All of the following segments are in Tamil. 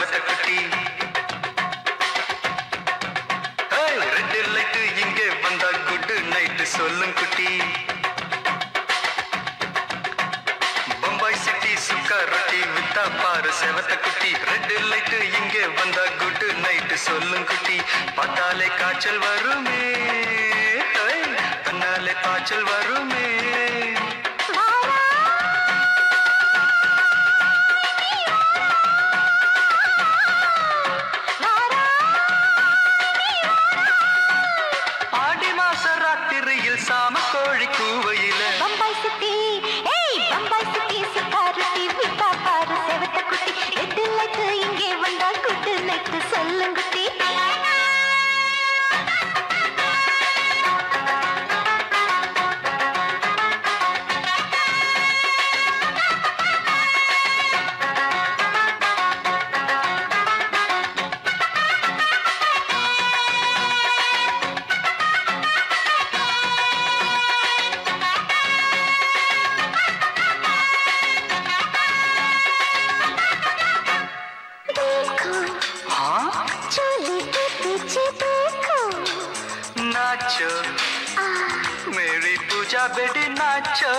செவத்த குட்டி ரெட் லைட் இங்கே வந்தா குட் நைட் சொல்லும் குட்டி பம்பாய் சிட்டி சுக்கா ரொட்டி வித்தா பாரு செவத்த குட்டி ரெட் லைட் இங்கே வந்தா குட் நைட் சொல்லும் குட்டி பார்த்தாலே காய்ச்சல் வருமே தன்னாலே காய்ச்சல் வருமே சாம கோழி கூவையில பம்பாய் சிட்டி பம்பாய் சிட்டி சிக்காரட்டி விட்டா பாரு செவத்த குட்டி ரெட் லைட் இங்கே வந்தா குட் நைட் சொல்லும் குட்டி नाचो मेरी पूजा बेटी नाचो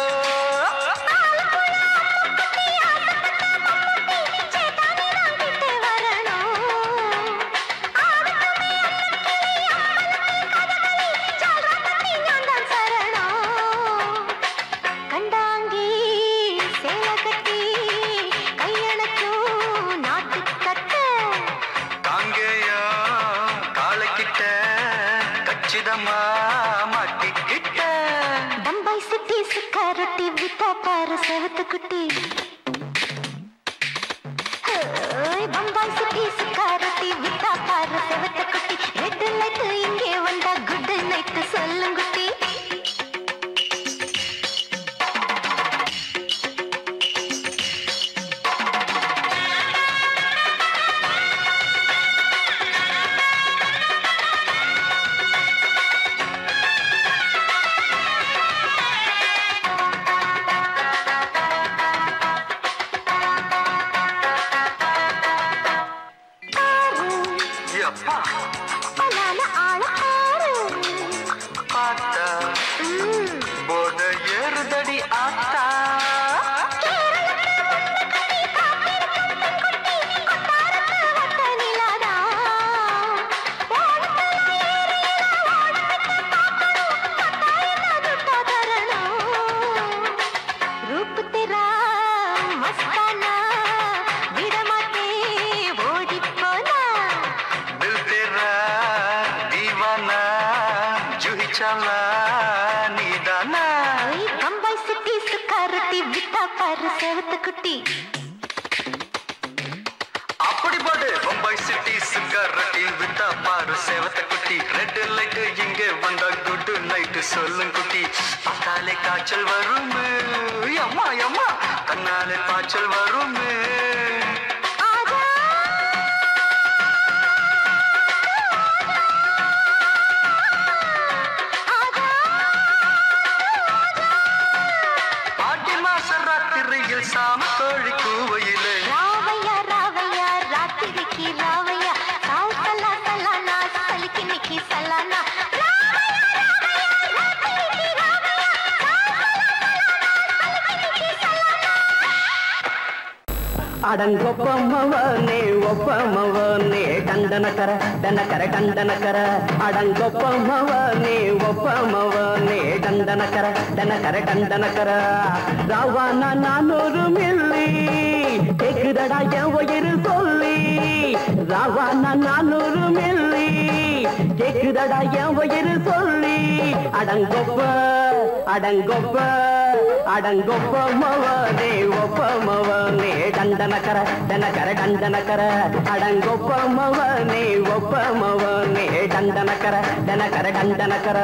பம்பாய் சிட்டி சிக்காரட்டி விட்டா பாரு செவத்த குட்டி பம்பாய் சிட்டி சிக்காரட்டி விட்டா பாரு செவத்த குட்டி ரெட் லைட் இங்கே வந்தா குட் நைட் சொல்லும் குட்டி போட ஏறுதடி ஆத்தா रूप तेरा मस्ताना विडमाते ओडी पोना दिल तेरा दीवाना जूही चला नीदाना बम्बई सिटी सुकारुटी विता पार सेवत कुटी அப்படி போடு பம்பாய் சிட்டி சிக்காரட்டி வித்தா பாரு செவத்த குட்டி ரெட் லைட் இங்கே வந்தா குட் நைட் சொல்லும் குட்டி பார்த்தாலே காய்ச்சல் வருமே அம்மா அம்மா தன்னாலே காய்ச்சல் வருமே ஆடி மாச ராத்திரியில் சாம கோழி கூவையிலே ராவையா ராவையா ராத்திரிக்கு ராவையா சால் சலா சலானா சலிக்கு நிக்கி சலானா அடங்கொப்பமவனே ஒப்பமவனே டண்டனக்கர டனக்கர டண்டனக்கர அடங்கொப்பமவனே ஒப்பமவனே டண்டனக்கர டனக்கர டண்டனக்கர ராவானா 400 மில்லி கேக்குதடா என் உயிர் சொல்லி ராவானா 400 மில்லி கேக்குதடா என் உயிர் சொல்லி அடங்கொப்ப அடங்கொப்ப அடங்கொப்பமவனே ஒப்பமவனே டண்டனக்கர டனக்கர டண்டனக்கர அடங்கொப்பமவனே ஒப்பமவனே டண்டனக்கர டனக்கர டண்டனக்கர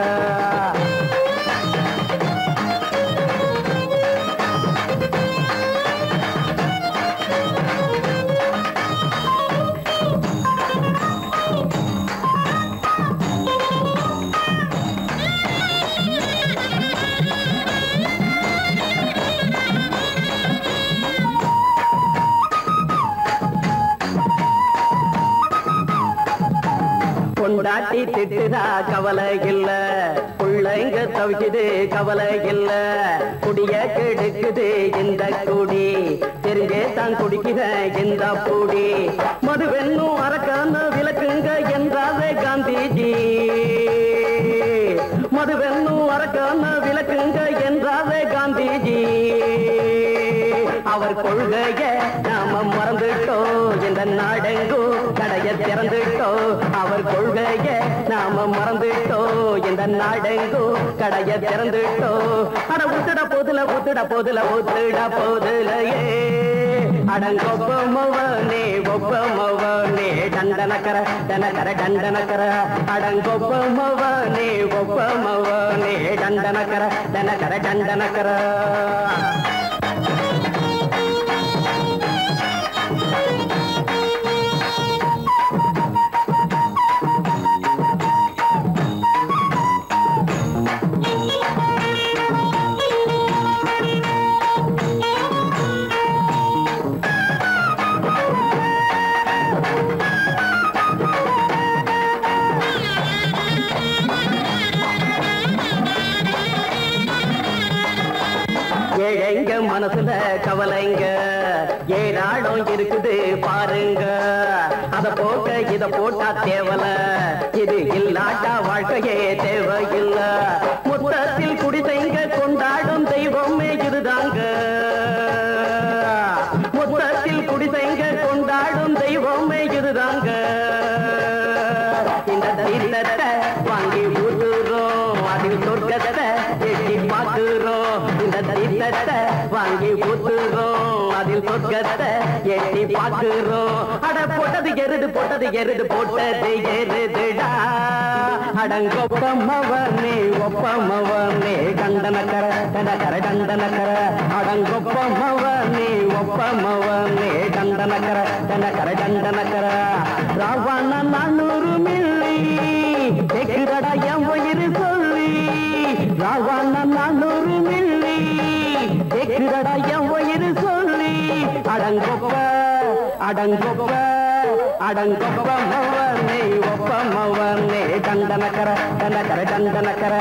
பொண்டாட்டி திட்டுதா கவலை இல்ல, பிள்ளைங்க தவிக்குது கவலை இல்ல, குடிய கெடுக்குது இந்த குடி, தெரிஞ்சே தான் குடிக்கிற இந்த பூடி, மதுவென்னும் அரக்கான விளக்குங்க என்றாவே காந்திஜி, மதுவென்னும் அரக்கான விளக்குங்க என்றாவே காந்திஜி. அவர் கொள்கைய நாம மறந்துட்டோம், இந்த நாடெங்கோ கடைய திறந்துட்டோம். அவர் கொள்கைய நாம மறந்துட்டோம், இந்த நாடெங்கோ கடைய திறந்துட்டோம். அட ஊத்துட போதுல ஊத்துட போதுல ஊத்துட போதுலையே, அடங்கொப்பமவனே ஒப்பமவனே டண்டனக்கர டனக்கர டண்டனக்கர, அடங்கொப்பமவனே ஒப்பமவனே டண்டனக்கர டனக்கர டண்டனக்கர. ஏழைங்க மனசுல கவலைங்க ஏராளம் இருக்குது பாருங்க, அத போட்ட இத போட்டா தேவல, இது இல்லாட்டா வாழ்க்கையே தேவையில்ல. முத்தத்தில் குடிசைங்க கொண்டாடும் தெய்வமே இதுதாங்க, முத்தத்தில் குடிசைங்க கொண்டாடும் தெய்வமே இதுதாங்க. இந்த தீர்த்தத்தை வாங்கி ஊத்துறோம், அதில் சொர்க்கத்தை எட்டி பார்க்கிறோம். இந்த தீர்த்தத்தை வாங்கி ஊத்துறோம், அதில் சொர்க்கத்தை எட்டி பார்க்கிறோம். அட போட்டது எருது போட்டது எருது போட்டது எருதுடா, அடங்கொப்பமவனே ஒப்பமவனே கண்டனக்கர டனக்கர டண்டனக்கர, அடங்கொப்பமவனே ஒப்பமவனே கண்டனக்கர டனக்கர டண்டனக்கர. ராவண 400 மில்லி கேக்குறடா என் உயிர் சொல்லி, ராவண 400 மில்லி கேக்குறடா என் உயிர் சொல்லி, அடங்கொப்ப அடங்கொப்ப அடங்கொப்பமவனே ஒப்பமவனே டண்டனக்கர டனக்கர டண்டனக்கர,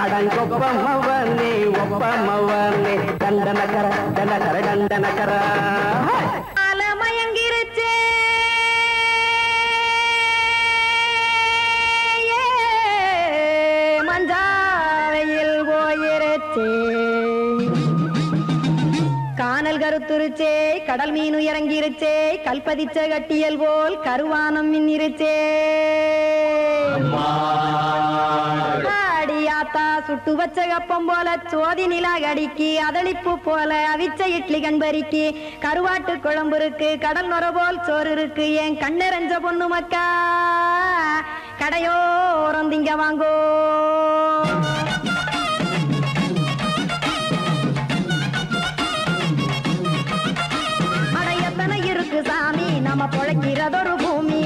அடங்கொப்பமவனே ஒப்பமவனே டண்டனக்கர டனக்கர டண்டனக்கர. மயங்கிருச்சே மஞ்சாவையில் போயிருச்சே, கானல் கருத்துருச்சே கடல் மீன் இறங்கிருச்சே, கல்பதிச்ச கட்டியல் போல் கருவானம் மின்னிருச்சே. ஆடியாத்தா சுட்டு வச்ச கப்பம் போல சோதி நிலா கடிக்கு, அதளிப்பு போல அவிச்ச இட்லி கண்பறிக்கு, கருவாட்டு குழம்பு இருக்கு கடல் நுர போல் சோறு இருக்கு, என் கண்ணெரஞ்ச பொண்ணு மக்கா கடையோரம் திங்க வாங்கோ. சாமி நம்ம பொழைக்கிறதொரு பூமி,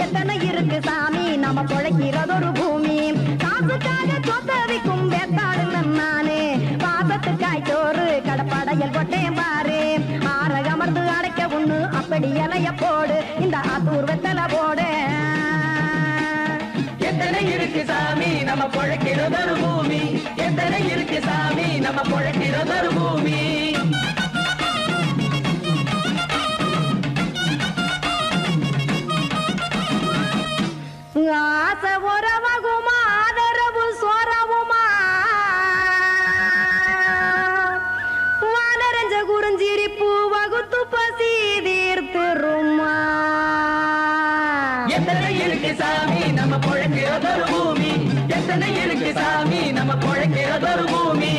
எத்தனை இருக்கு சாமி நம்ம பொழைக்கிறதொரு பூமி, காசுக்காக சொத்தவிக்கும் வேத்தாடு நானே, பாசத்துக்காய் சோறு கடப்படையல் கொட்டேன் பாரு, ஆற அமர்ந்து அடைக்க ஒண்ணு அப்படி இலைய போடு, இந்த ஆத்தூர் வெத்தலை போடு. எத்தனை இருக்கு சாமி நம்ம பொழைக்கிறதொரு பூமி, எத்தனை இருக்கு சாமி நம்ம பொழைக்கிறதொரு பூமி. ஆசை உறவகுமா ஆதரவு சோரவுமா, வானரஞ்ச குறிஞ்சிரிப்பு வகுத்து பசி தீர்த்துருமா. எத்தனை இருக்கு சாமி நம்ம பொழைக்கிறதொரு பூமி, எத்தனை இருக்கு சாமி நம்ம பொழைக்கிறதொரு பூமி.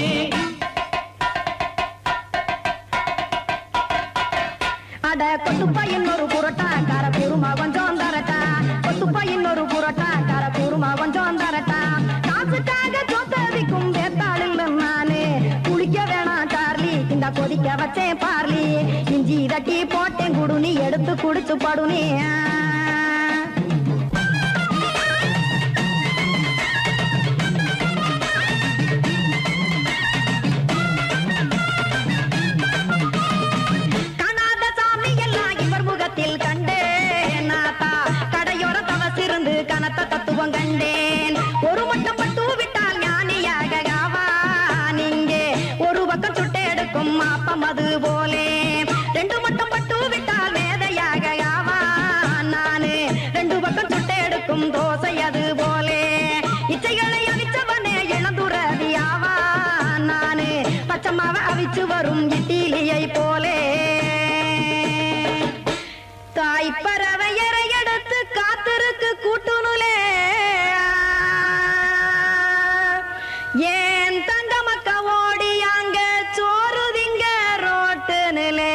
அட கொத்துப்பா இன்னொரு புரோட்டா கார குருமா கொஞ்சம் தரட்டா, கொத்துப்பா இன்னொரு புரோட்டா கார குருமா கொஞ்சம் தரட்டா, காசுக்காக சொத்தவிக்கும் வேத்தாளில் நானு, குளிக்க வேணாம் சார்லி இந்த கொதிக்க வச்சேன் பார்லி, இஞ்சி தட்டி போட்டேன் குடுனி எடுத்து குடிச்சு படுனி. கண்டே நாத்தா கடையோர தவசிருந்து கனத்த தத்துவம் கண்டே. சுடும் மாப்பம் அது போலே ரெண்டு மட்டும் பட்டு விட்டால் வேதையாக ஆவான் நானு ரெண்டு பக்கம் சுட்டு எடுக்கும் தோசை அது போலே இச்சைகளை அவிச்சவனே இளந்துறவி ஆவான் நானு பச்சமாவ அவிச்சு வரும் இட்டிலியை போலே தாய் பறவையரை எடுத்து காத்திருக்கு கூட்டுனுலே ஏன் தங்க மக்க ஓடி அங்க சோறுதிங்க ரோட்டு நிலே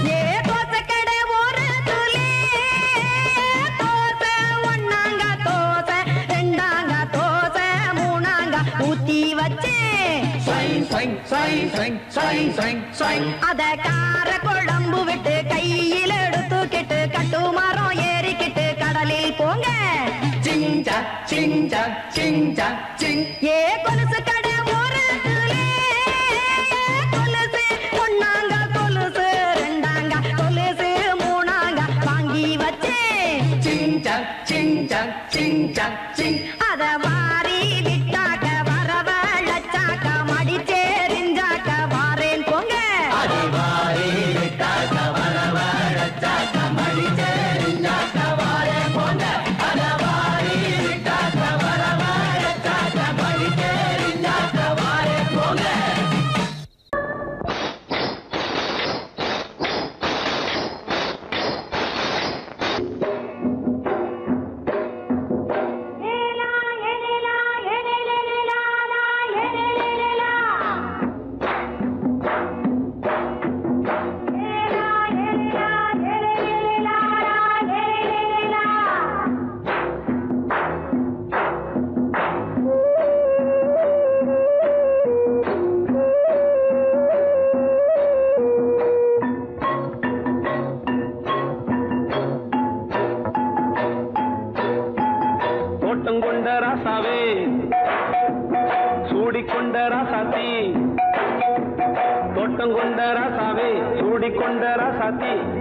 ஏ தோசை கடை ஒரு துளி தோசை ஒன்னாங்க தோசை ரெண்டாங்க தோசை மூணாங்க ஊத்தி வச்சே அத கார குழம்பு விட்டு கையில் எடுத்துக்கிட்டு கட்டு மரம் ஏறிக்கிட்டு கடலில் போங்க ஏ கொலுசு கடை ஒரு கொலுசு ஒன்னாங்க கொலுசு ரெண்டாங்க கொலுசு மூணாங்க வாங்கி வச்சேன் அத வாரி விட்டாக்க வரவழைச்சாக்க மடிச்சேரிஞ்சாக்க வாரேன் போங்க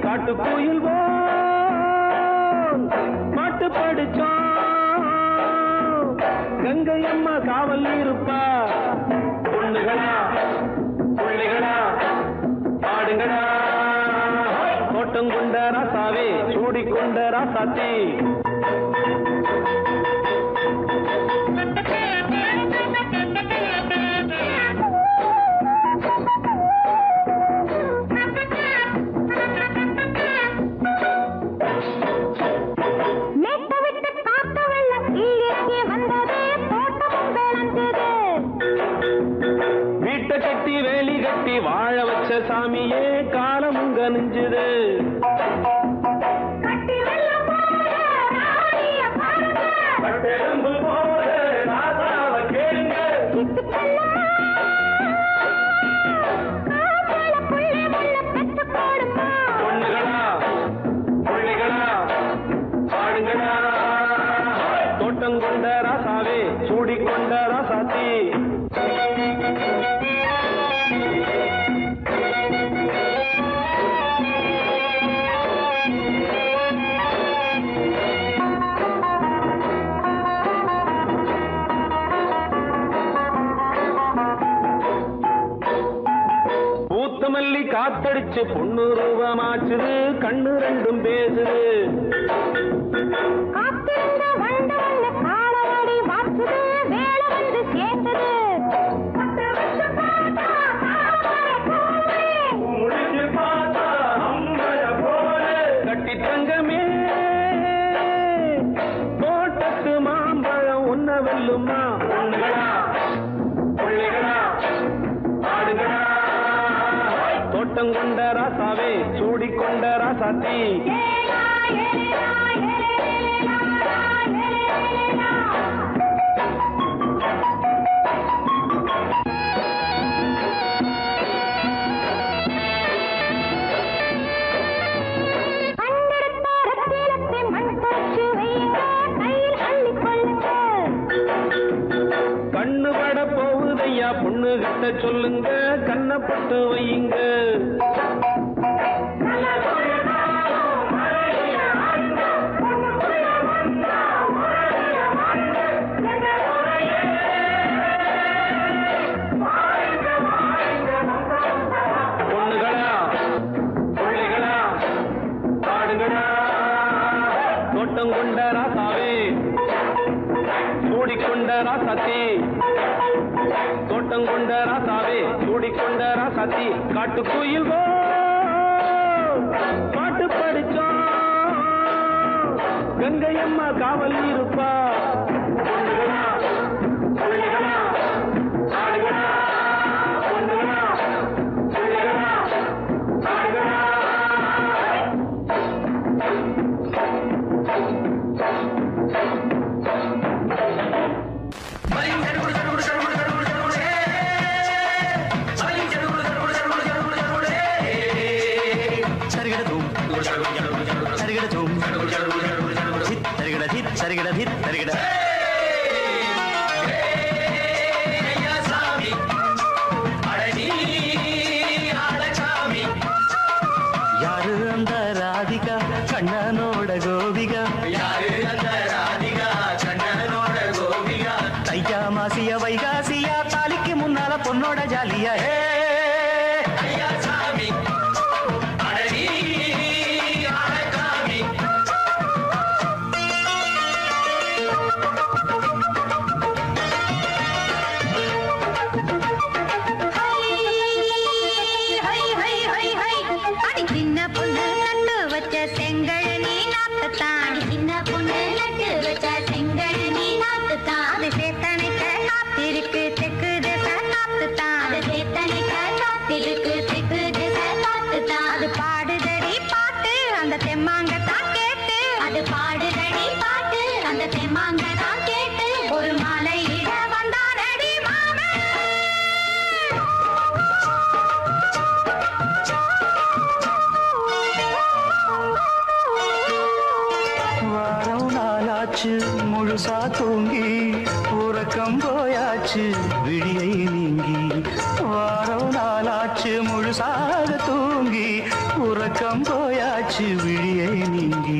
காட்டுக்குயில் மாட்டு படிச்சோம் கங்கை அம்மா காவல் இருப்பா பொண்ணுகளா பிள்ளைகளா பாடுங்களா தோட்டம் கொண்ட ராசாவே சூடிக்கொண்ட ராசாத்தி வாழ வச்ச சாமியே காலம் கனிஞ்சது பொண்ணுகளா பிள்ளைகளா பாடுங்களா தோட்டம் கொண்ட ராசாவே சூடிக்கொண்ட ராசாத்தி மல்லி காத்தடிச்சு பொண்ணு ரூபமாச்சுது கண்ணு ரெண்டும் பேசுது கட்டி தங்கமே தோட்டத்து மாம்பழம் உன்ன வெல்லுமா பொண்ணுகளா பிள்ளைகளா ஆடுகளா தோட்டம் கொண்ட ராசாவே சூடிக்கொண்ட ராசாத்தி கண்ணு பட போகுதையா பொண்ணு கிட்ட சொல்லுங்க கண்ணப்பட்டு வையுங்க சூடிக்கொண்ட ராசாத்தி தோட்டம் கொண்ட ராசாவே சூடிக்கொண்ட ராசாத்தி காட்டுக்குயில் பாட்டு படிச்சோம் கங்கையம்மா காவல் இருப்பா யாரு அந்த ராதிகா கண்ணனோட கோபிகா தையா மாசிய வைகாசியா தாலிக்கு முன்னால பொண்ணோட ஜாலியா முழுசா தூங்கி உறக்கம் போயாச்சு விழியை நீங்கி வாரம் நாளாச்சு முழுசாக தூங்கி உறக்கம் போயாச்சு விழியை நீங்கி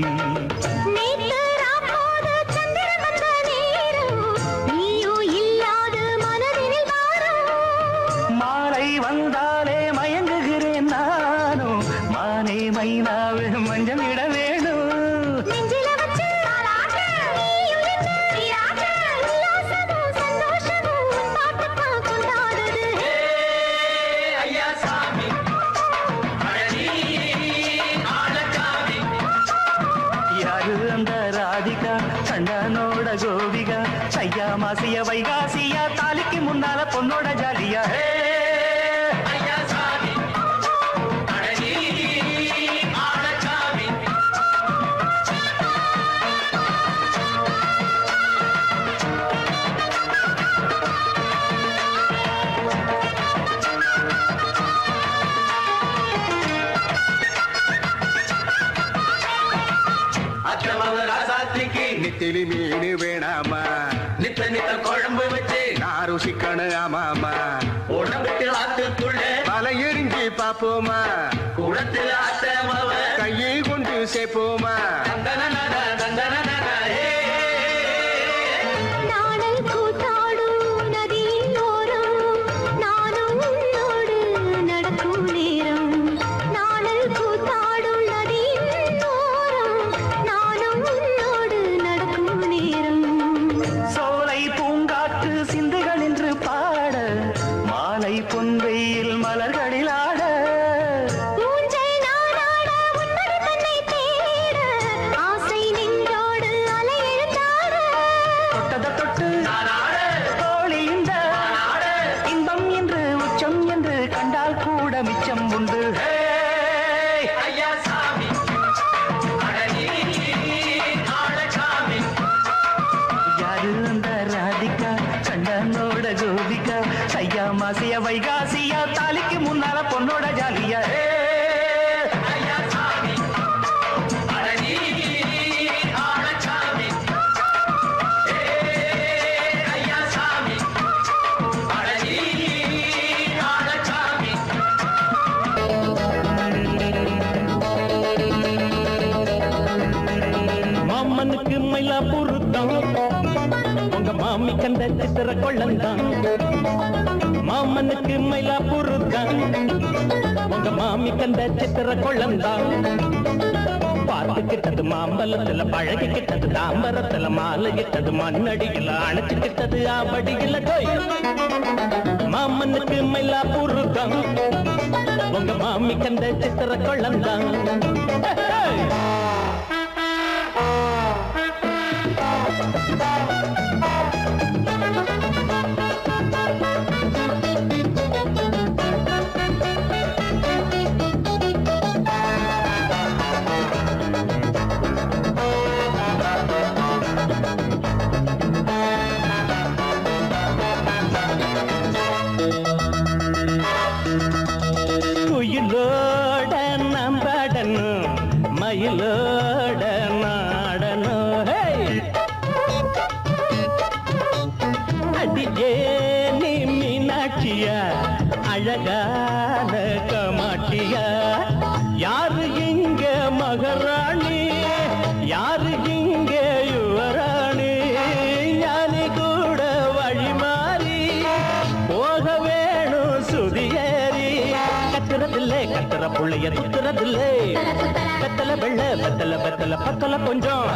மாலை வந்தாலே மயங்குகிறேன் நானும் மானே மைனாவே மஞ்சள் இட வேணும் கண்ணனோட கோபிகா தையா மாசிய வைகாசியா தாலிக்கு முன்னால பொண்ணோட ஜாலியா நித்திலி மீனு வேணாமா நித்த நித்த குழம்பு வச்சு நான் ருசிக்கணும் ஆமாமா உடம்புக்கு ஆத்துக்குள்ள பல எரிஞ்சு பாப்போமா குடத்துல ஆத்தமாவ கையை கொண்டு சேர்ப்போமா மாசிய வைகாசியா தாலிக்கு முன்னால பொண்ணோட ஜாலியா மாமனுக்கு மயிலாப்பூர் தான் உங்க மாமி கண்ட சித்திர கொள்ளந்தான் மாமனுக்கு மயிலாப்பூர் தான் உங்க மாமி கண்ட சித்திர கொள்ளந்தான் பார்த்துக்கிட்டது மாம்பழத்துல பழகிக்கிட்டது தாம்பரத்துல மாலையிட்டது மண்ணடியில் அணைச்சுக்கிட்டது ஆவடியில் டோய் மாமனுக்கு மயிலாப்பூர் தான் உங்க மாமி கண்ட சித்திர கொள்ளந்தான் குயிலோட நம்படணும் மயிலோட நாடணும் அடியே நீ மீனாட்சியா அழகான கமாட்டியா யாரு இங்க மகாராணி யாரு இங்க யுவராணி ஞானி கூட வழி மாறி போக வேணும் சுதியேறி கத்துறதில்லை கத்துற புள்ளைய துத்துறதில்லை வெத்தல வெள்ள வெத்தல வெத்தல பத்தல கொஞ்சம்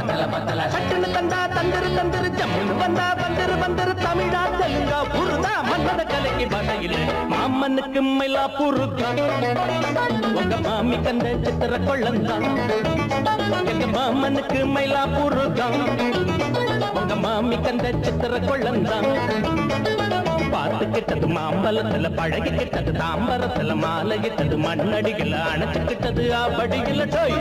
சட்டுன்னு தந்தா தந்திரு தந்திரு ஜம்முன்னு வந்தா வந்துரு தமிழா தெலுங்கா புருதா மன்னத கலைக்கு வகையில் மாமனுக்கு மயிலாப்பூர் உங்க மாமி கண்ட சித்திர கொள்ளந்தான் எங்க மாமனுக்கு மயிலாப்பூர் உங்க மாமி கண்ட சித்திர கொள்ளந்தான் பார்த்துக்கிட்டது மாம்பழத்துல பழகிக்கிட்டது தாம்பரத்துல மாலையிட்டது மண்ணடிகள் அணைச்சுக்கிட்டது ஆவடியில் டோய்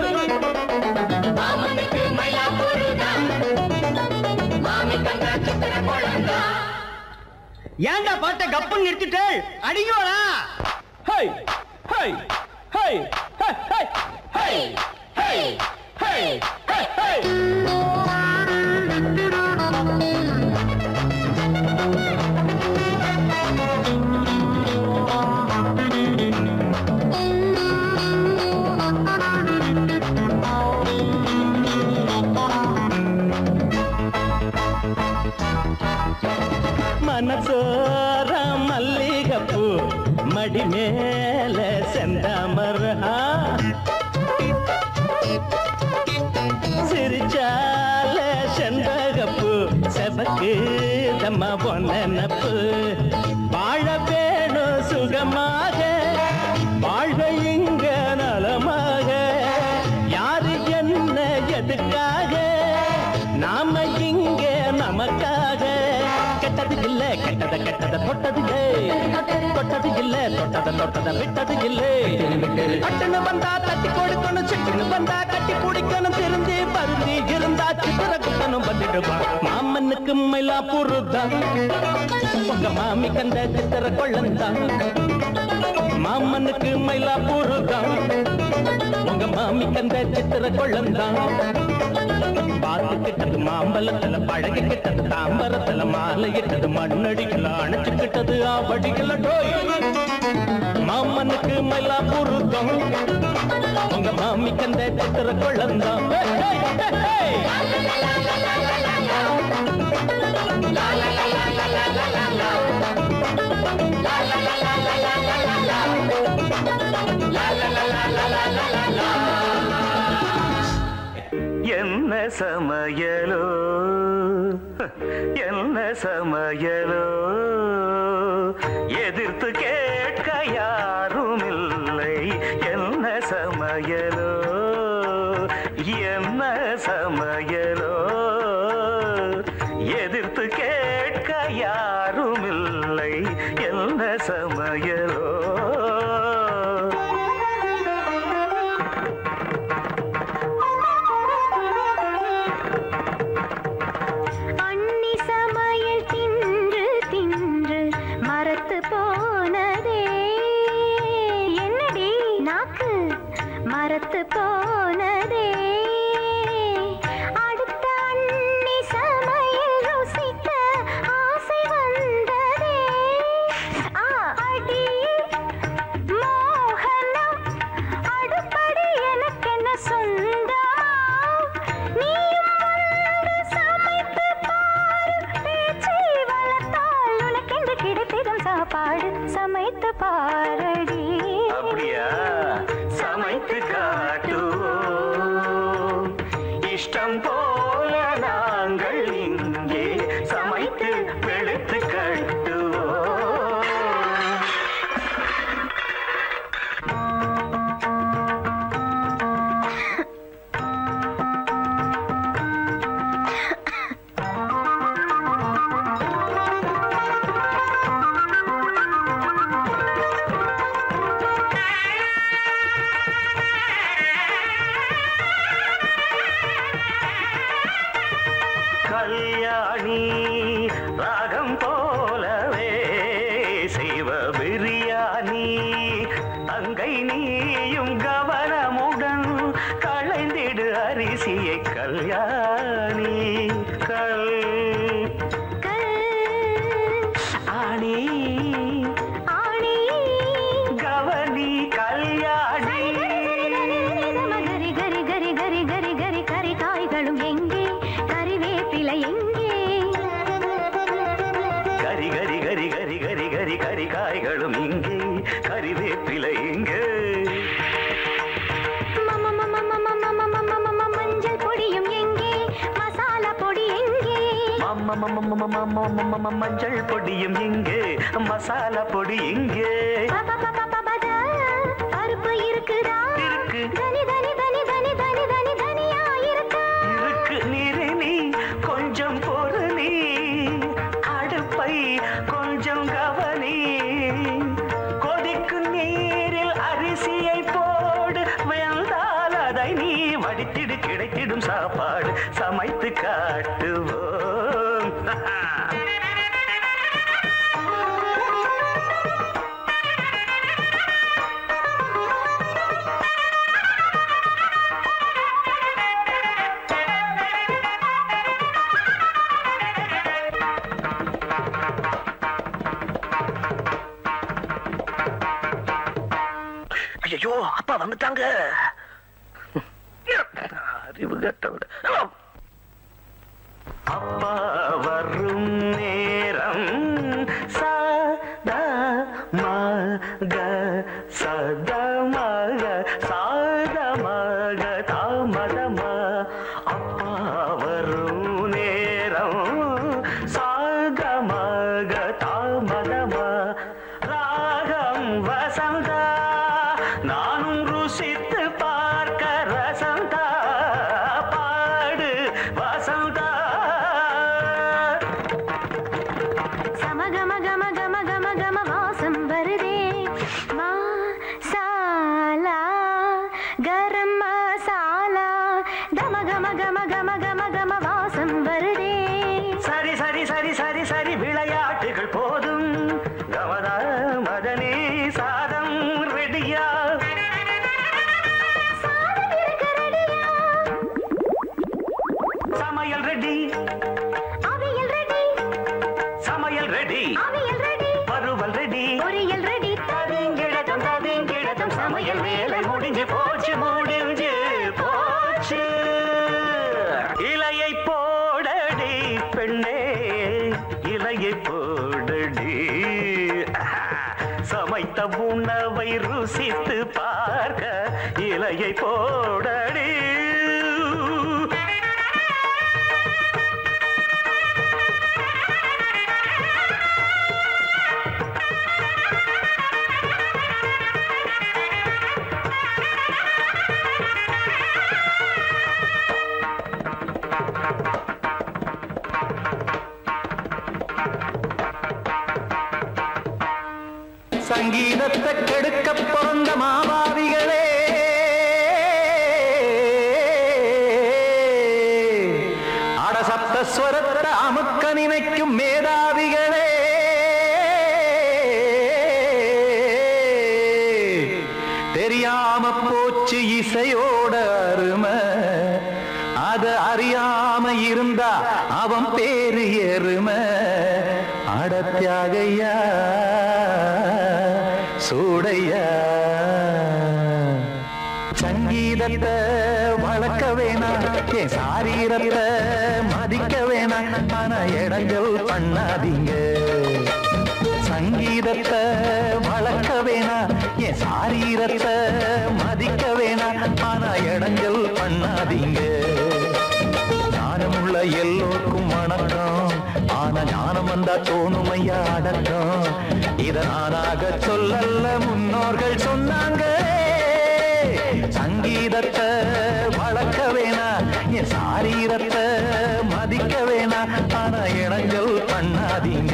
ஏண்டா பாட்ட கப்புன்னு நிறுத்திட்டு அடிங்கோடா ஹை ஹை ஹை ஹை ஹை ஹை ஹை ஹை ஹை மனசோர மல்லிகப்பூ மடி மேல செந்தாமர சிரிச்சால செண்பகப்பூ செபக்கு தம்மா பொன்னப்பு வாழ வேணும் சுகமாக வாழ்க இங்க நலமாக யாரு என்ன எதுக்காக நாம இங்க நமக்காக கெட்டது இல்ல கெட்டத கெட்டத தொட்டது தொட்டது இல்ல தொட்டத விட்டது இல்லை கட்டுன்னு வந்தா தட்டி கொடுக்கணும் சிட்டுன்னு வந்தா கட்டி பிடிக்கணும் திருந்தி பருந்தி இருந்தா சித்திர குட்டனும் வந்துடுவா மாமனுக்கு மயிலாப்பூர் தான் உங்க மாமி கண்ட சித்திர கொள்ளந்தான் மாமனுக்கு மயிலாப்பூர் தான் உங்க மாமி கண்ட சித்திர கொள்ளந்தான் பார்த்துக்கிட்டது மாம்பழத்துல பழகிக்கிட்டது தாம்பரத்துல மாலையிட்டது மண்ணடிகள் அணைச்சுக்கிட்டது ஆவடிகள் டோய் மாமனுக்கு மயிலாப்பூர் தான் உங்க மாமி கண்ட சித்திர கொள்ளந்தான் என்ன சமையலோ என்ன சமையலோ எதிர்த்து கேட்க யாரும் இல்லை என்ன சமையலோ என்ன சமையலோ எதிர்த்து கேட்க யாரும் இல்லை என்ன சமையலோ மரத்து போனதே அடுத்த அண்ணி சமையல் ருசிக்க ஆசை வந்ததே அடி மோகனம் அடுப்படி எனக்கென்ன சொந்தம் நீயும் வந்து சமைத்து பாரு பேச்சை வளர்த்தால் உனக்கென்று கிடைத்திடும் சாப்பாடு சமைத்து பாரடி அப்படியா சமைத்து காட்டுவோம் கரி கரி கரி கரி கரி கரி கரி காய்களும் இங்கே கறிவேப்பிலை இங்கே மஞ்சள் பொடியும் எங்கே மசாலா பொடி எங்கே மஞ்சள் பொடியும் இங்கே மசாலா பொடி இங்கே பருப்பு இருக்குதா இருக்கு தனி தனி தனி தனி தனி தனி தனியா இருக்கா இருக்கு நீரே நீ கொஞ்சம் பொறு நீ அடுப்பை கொஞ்சம் கவனி கொதிக்கும் நீரில் அரிசியை போடு வெந்தால் அதை நீ வடித்திடு கிடைத்திடும் சாப்பாடு சமைத்து காட்டுவோம் ஐயோ அப்பா வந்துட்டாங்க அறிவு கட்டவிட அப்பா வரும் நேரம் சதா மக சதா மக சாத மக தாமதம அப்பா வரும் நேரம் சாத மக தாமதம ராகம் வசந்தா நானும் ருசித்து பார்க்க ரசந்தா பாடு வசந்தா சமகம கம கம கம கம வாசம் வருதே மசாலா கரம் மசாலா கம கம கம கம கம கம வாசம் வருதே சரி சரி சரி சரி சரி விளையாட்டுகள் போதும் கமதா மதனே சாதம் ரெடியா சாதம் இருக்க ரெடியா சமையல் ரெடி அவியல் ரெடி சமையல் ரெடி அவியல் ரெடி வறுவல் ரெடி பொரியல் ரெடி தவிங்கிடத்தம் சமையல் வேலை முடிஞ்சு போச்சு முடிஞ்சு போச்சு இலையை போடடி பெண்ணே இலையை போடடி சமைத்த உணவை ருசித்து பார்க்க இலையை போடடி சங்கீதத்தை கெடுக்க பிறந்த மாவாதிகளே அடசப்தஸ்வரத்தை அமுக்க நினைக்கும் மேதாவிகளே தெரியாம போச்சு இசையோட அருமை அது அறியாம இருந்தா அவன் பேரு எருமை அடத்தியாகையா சூடையா சங்கீதத்தை வளர்க்க வேணாம் என் சாரீரத்தை மதிக்க வேணாம் ஆனா இடங்கள் பண்ணாதீங்க சங்கீதத்தை வளர்க்க வேணாம் என் சாரீரத்தை மதிக்க வேணாம் ஆனா இடங்கள் பண்ணாதீங்க ஞானமுள்ள எல்லோருக்கும் வணக்கம் ஆனா ஞானம் வந்தா தோணுமையா அடக்கம் இத நானாக சொல்லல்ல முன்னோர்கள் சொன்னாங்க சங்கீதத்தை வளர்க்க வேணா என் சாரீரத்தை மதிக்க வேணா ஆனா இடங்கள் பண்ணாதீங்க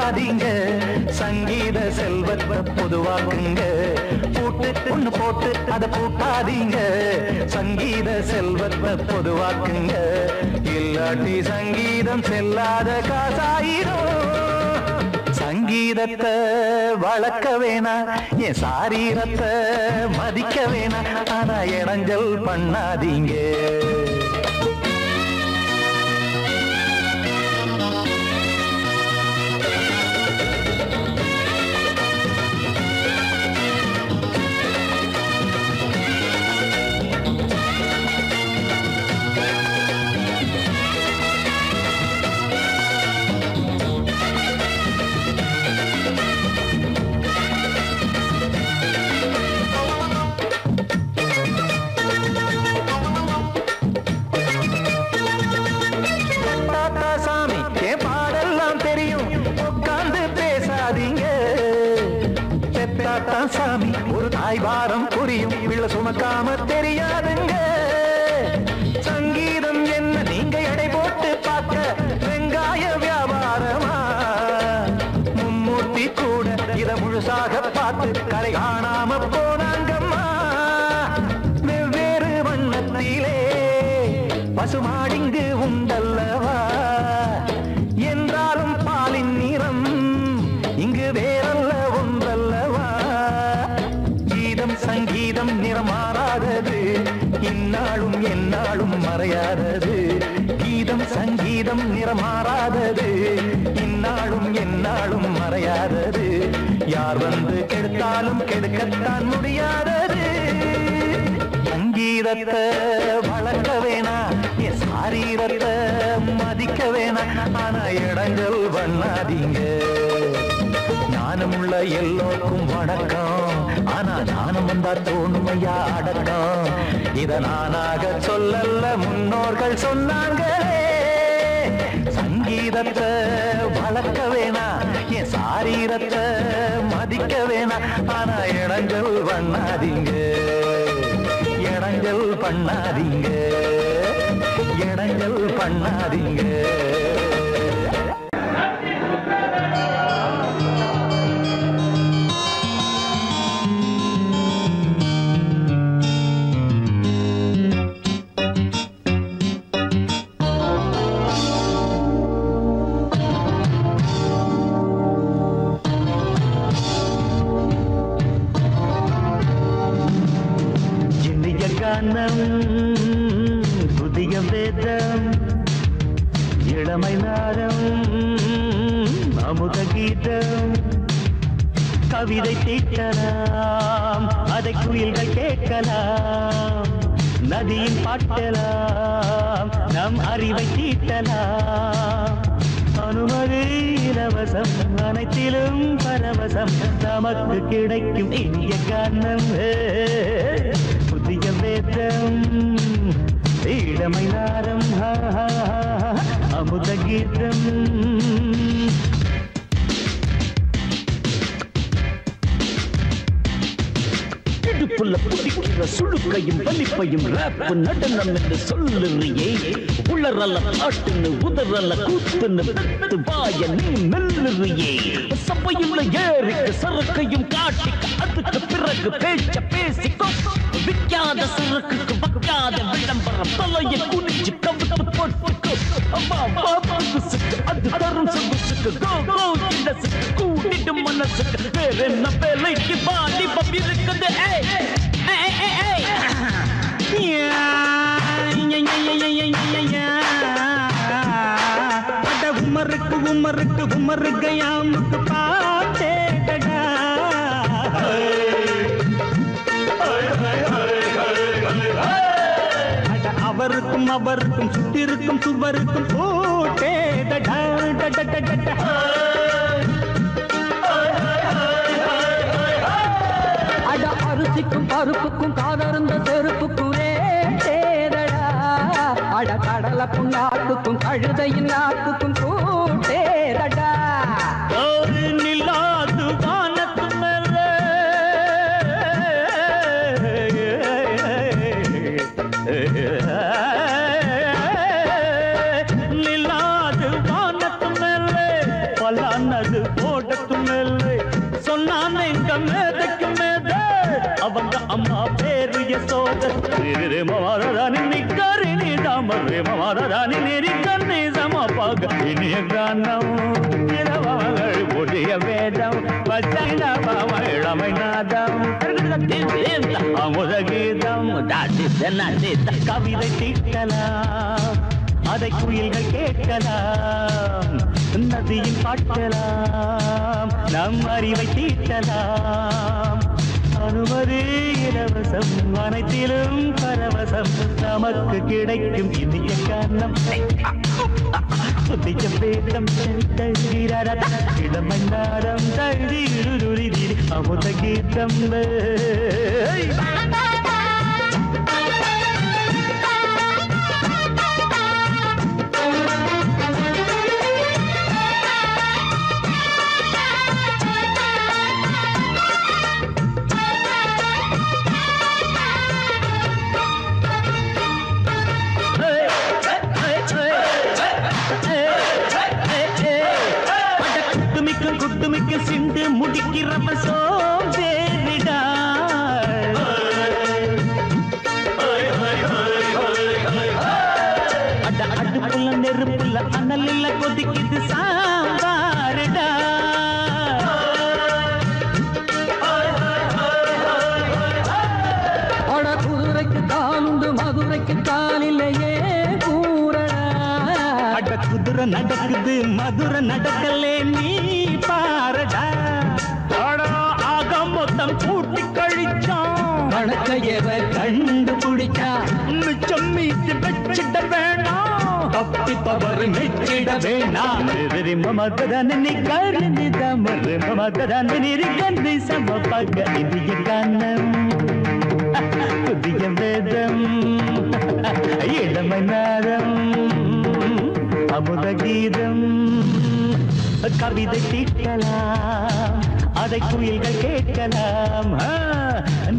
பூட்டாதீங்க சங்கீத செல்வத்தை பொதுவாக்குங்க பூட்டு ஒண்ணு போட்டு அதை பூட்டாதீங்க சங்கீத செல்வத்தை பொதுவாக்குங்க இல்லாட்டி சங்கீதம் செல்லாத காசாயிரும் சங்கீதத்தை வளர்க்க வேணா என் சாரீரத்தை மதிக்க வேணா ஆனா இடைஞ்சல் பண்ணாதீங்க சாமி ஒரு தாய் வாரம் புரியும் பிள்ளை சுமக்காம தெரியாதுங்க சங்கீதம் என்ன நீங்க எடை போட்டு பார்க்க வெங்காய வியாபாரமா மும்மூர்த்தி கூட இத முழுசாக பார்த்து கரை காணாம போனாங்கம்மா வெவ்வேறு வண்ணத்திலே பசுமாடிங்கு உண்டல்லவா என்றாலும் பாலின் நிறம் இங்கு வேறல்ல ஒன்றல்லவா சங்கீதம் நிறமாறாதது இந்நாளும் எந்நாளும் மறையாதது கீதம் சங்கீதம் நிறமாறாதது இந்நாளும் எந்நாளும் மறையாதது யார் வந்து கெடுத்தாலும் கெடுக்கத்தான் முடியாதது சங்கீதத்தை வளர்க்க வேணா என் சாரீரத்தை மதிக்க வேணா ஆனா இடைஞ்சல் பண்ணாதீங்க ஞானமுள்ள எல்லோருக்கும் வணக்கம் ஆனா ஞானம் வந்தா தோணுமையா அடக்கம் இத நானாக சொல்லல்ல முன்னோர்கள் சொன்னாங்களே சங்கீதத்தை வளர்க்க வேணா என் சாரீரத்தை மதிக்க வேணா ஆனா இடைஞ்சல் பண்ணாதீங்க இடைஞ்சல் பண்ணாதீங்க இடைஞ்சல் பண்ணாதீங்க புதிய வேதம் இளமை நாரம் அமுத கீதம் கவிதை தீட்டலாம் அதை குயில்கள் கேட்கலாம் நதியின் பாட்டலாம் நம் அறிவை தீட்டலாம் அனுமதி இலவசம் அனைத்திலும் பரவசம் நமக்கு கிடைக்கும் இனிய காரணம் புதிய வேதம் இளமை நாரம் அமுத கீதம் இடுப்புள்ள புடிக்கிற சுழுக்கையும் வலிப்பையும் ராப்பு நடனம் என்று சொல்லுறியே உளறல பாட்டுன்னு உதறல கூத்துன்னு வெத்து வாய நீ மெல்லுறியே சபையுள்ள ஏறிக்கு சரக்கையும் காட்டிக்க அதுக்கு பிறகு பேச்ச பேசிக்கோ விக்காத சரக்குக்கு வக்காத விளம்பரம் தலையை குனிஞ்சு கவுத்து போட்டுக்கோ அம்மா பாபுசுக்கு அது தரும் சொகுசுக்கு கோ கோ இண்டசுக்கு கூட்டிட்டு மனசுக்கு வேற என்ன வேலைக்கு பாடி பப்பி இருக்குது உமருக்கு உமருக்கு உமருக்கு யாமுக்கு பாட்டேடா அவருக்கும் அவருக்கும் சுத்திருக்கும் சுவருக்கும் போட்டேடா அட அரிசிக்கும் பருப்புக்கும் காதருந்த செருப்புக்கும் ரேடா அட கடலை புண்ணாக்குக்கும் கழுதையின் நாக்குக்கும் கூட்டேடா நில்லாது வானத்து மேல நில்லாது வானத்து மேல பலானது எங்க மேதைக்கு மேத அவங்க அம்மா பேரு யசோத ரே மவாதானி நிக்கரி நீதாம ரே மவாதானி நெறிக்கண்ணி சமபாக இனிய கானம் இரவங்கள் புதிய வேதம் வச்சைனவ இளமை நாதம் அமுத கீதம் கவிதை தீட்டலாம் அதை குயில்கள் கேட்கலாம் நதியில் பாட்டலாம் நம் அறிவை தீட்டலாம் அனுமதி இலவசம் அனைத்திலும் பரவசம் நமக்கு கிடைக்கும் இனிய காரணம் புதிய வேதம் இளமண்டாரம் தள்ளி அமுத கீதம் குட்டுமிக்க சிண்டு முடிக்கிறவ சோம்பேறிடா அடுப்புல நெருப்புல அனலில் கொதிக்குது சாம்பாருடா அட குதிரைக்கு காலுண்டு மதுரைக்கு காலிலேயே கூறடா அட குதிரை நடக்குது மதுரை நடக்கலே நீ பாரடா ஆக மொத்தம் கூட்டி கழிச்சான் வணக்கையவ கண்டுபிடிச்சா மிச்சம் மீட்டு வச்சிட வேணாம் தப்பி தவறு மெச்சிட வேணாம் மமதனி கருணி தமர் மமதனி கந்தி சமபக இந்திய கானம் புதிய வேதம் இளமை நாதம் அமுத கீதம் கவிதை தீட்டலாம் அதை குயில்கள் கேட்கலாம்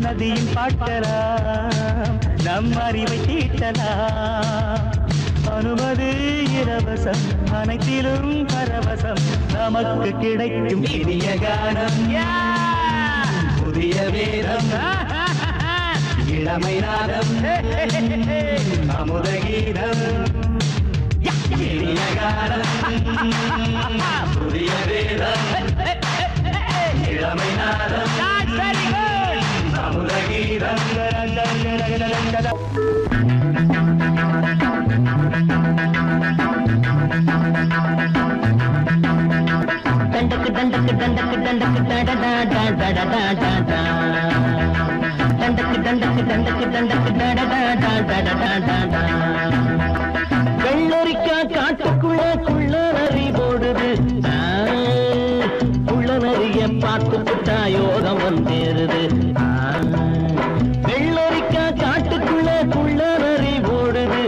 நதியில் பாட்டலாம் நம் அறிவை தீட்டலாம் அனுமதி இலவசம் அனைத்திலும் பரவசம் நமக்கு கிடைக்கும் இனிய கானம் புதிய வேதம் இளமை நாதம் அமுத கீதம் இனிய கானம் புதிய வேதம் இளமை நாதம் அமுத கீதம் தண்டக்கு தண்டக்கு தண்டக்கு தண்டக்கு தடடா தடடா தடடா தண்டக்கு தண்டக்கு தண்டக்கு தண்டக்கு தடடா தடடா தடடா வெள்ளரிக்கா காட்டுக்குள்ள குள்ள நரி போடுது குள்ள நரிய பார்த்து புட்டா யோகம் வந்தேருது வெள்ளரிக்கா காட்டுக்குள்ள குள்ள நரி போடுது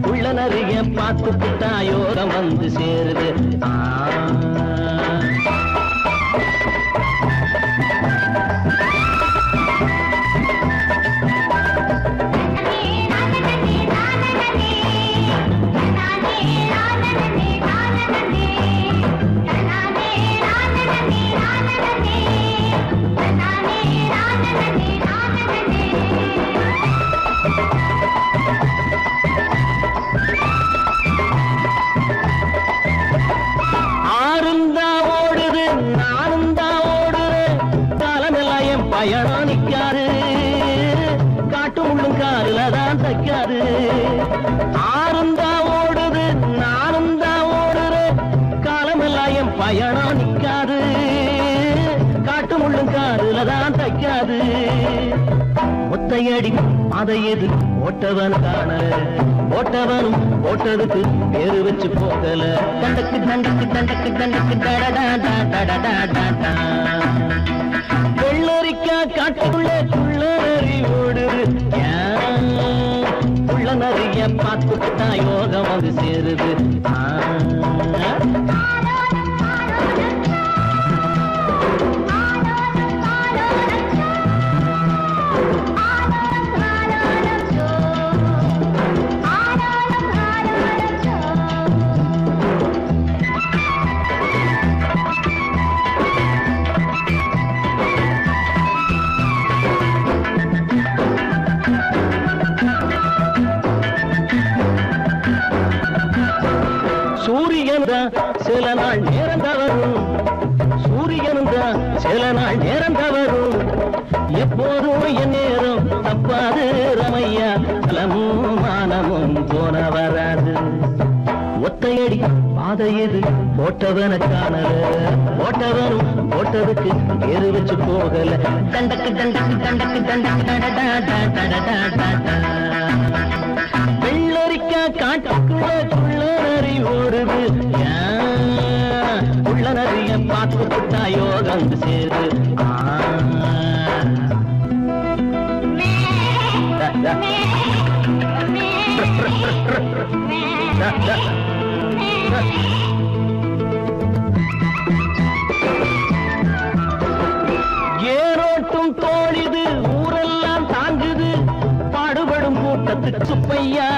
குள்ள நரிய பார்த்து புட்டா யோகம் வந்து சேருது பயணம் நிக்காரு காட்டு முள்ளும் காருல தான் தைக்காரு ஆறும் தான் ஓடுது நானும் தான் ஓடுறேன் காலமெல்லாம் என் பயணம் நிக்காது காட்டு முள்ளும் காருல தான் தைக்காது ஒத்தையடி அதை எது ஓட்டவன் காணல ஓட்டவனும் ஓட்டதுக்கு பேரு வச்சு போகல தண்டக்கு தண்டக்கு தண்டக்கு தண்டக்கு டடடா டடடா டடா வெள்ளரிக்கா காட்டுக்குள்ள குள்ள நரி ஓடுது குள்ள நரிய பார்த்துட்டா யோகம் வந்து சேருது சில நாள் நேரம் தவறும், சூரியனும் தான் சில நாள் நேரம் தவறும். எப்போதும் என் நேரம் தப்பாது ரமையா, பலமும் மானமும் போன வராது. ஒத்தையடி பாதை எது போட்டவன காணல, போட்டவனும் போட்டதுக்கு ஏறு வச்சு போகல. தண்டக்கு தண்டக்கு தண்டக்கு தண்டக்கு வெள்ளரிக்கா காட்டுக்குள்ள குள்ள நரி ஓடுது, உள்ள நரிய பார்த்து புட்டா யோகம் சேரு. ஏரோட்டும் தோழிது ஊரெல்லாம் தாங்குது, பாடுபடும் கூட்டத்துக்கு சுப்பையா,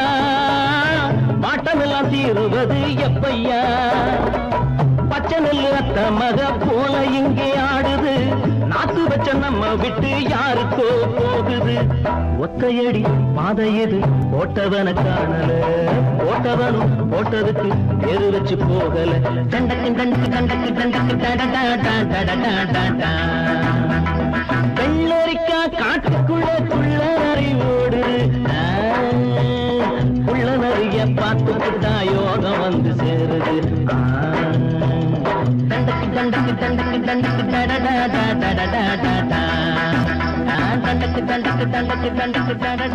மாட்டமெல்லாம் தீருவது எப்பையா. பச்சை நெல்லு அத்த மக போல இங்கே ஆடுது, நாத்து வச்ச நம்ம விட்டு யாருக்கோ போகுது. ஒத்தையடி பாதை எது போட்டவன காணல, போட்டவனும் போட்டதுக்கு எரு வச்சு போகல. தண்டக்கு தண்டக்கு தண்டக்கு தண்டக்கு வெள்ளரிக்கா காட்டுக்குள்ள குள்ள நரி ஓடுது, உள்ள நரிய பார்த்து புட்டா யோகம் வந்து சேருது. தண்டக்கு தண்டக்கு தண்டக்கு தண்டக்கு தண்டக்கு தண்டக்கு தண்டக்கு தண்டக்கு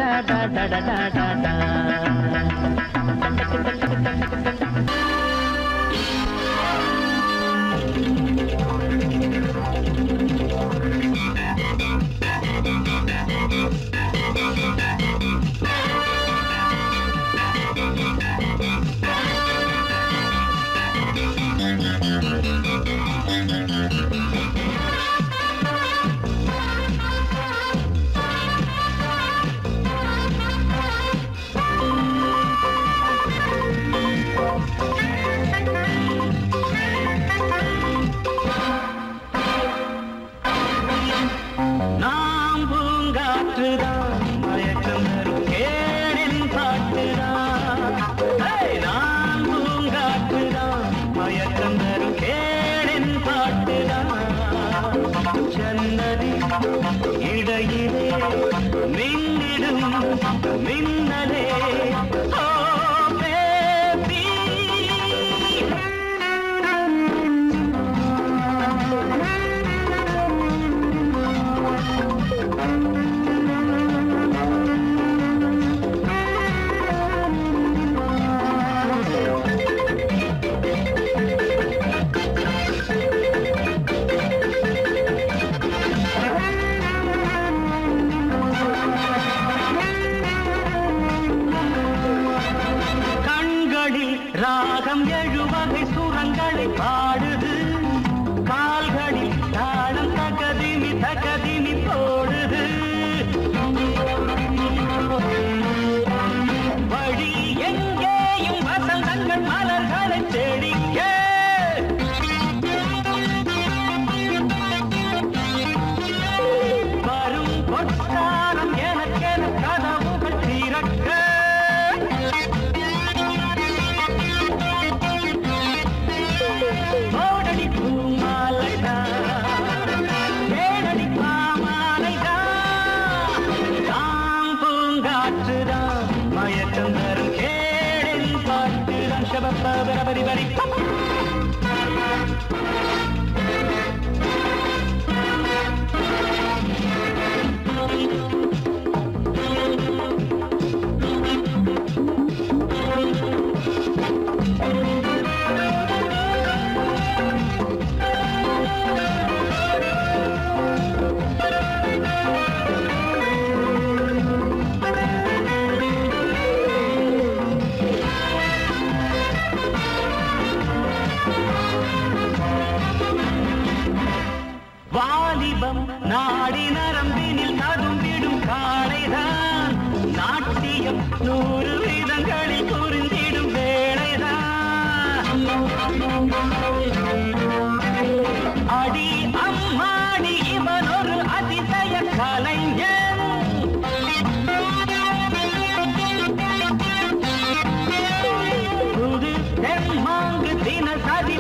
வாலிபம் நாடி நரம்பினில் ததும்பிடும் காளைதான், நாட்டியம் 100 விதங்களில் புரிந்திடும் வேளைதான். அடி அம்மாடி இவன் ஒரு அதிசய கலைஞன், புது தெம்மாங்கு தினசரி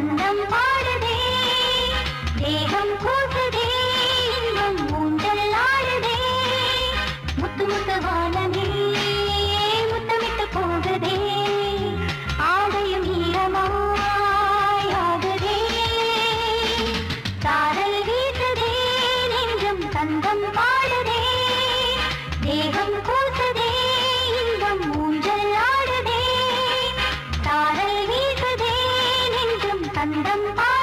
தந்தம் பாடுதே தேகம் கூசுதே இன்பம் ஊஞ்சல் ஆடுதே முத்து முத்து வானமே முத்தமிட்டு போகுதே ஆடையும் ஈரமாய் ஆகுதே சாரல் வீசுதே நெஞ்சம் தந்தம் பாடுதே தேகம் கூசுதே இன்பம் ஊஞ்சல் ஆடுதே சாரல் வீசுதே நெஞ்சம் தந்தம் பாடுதே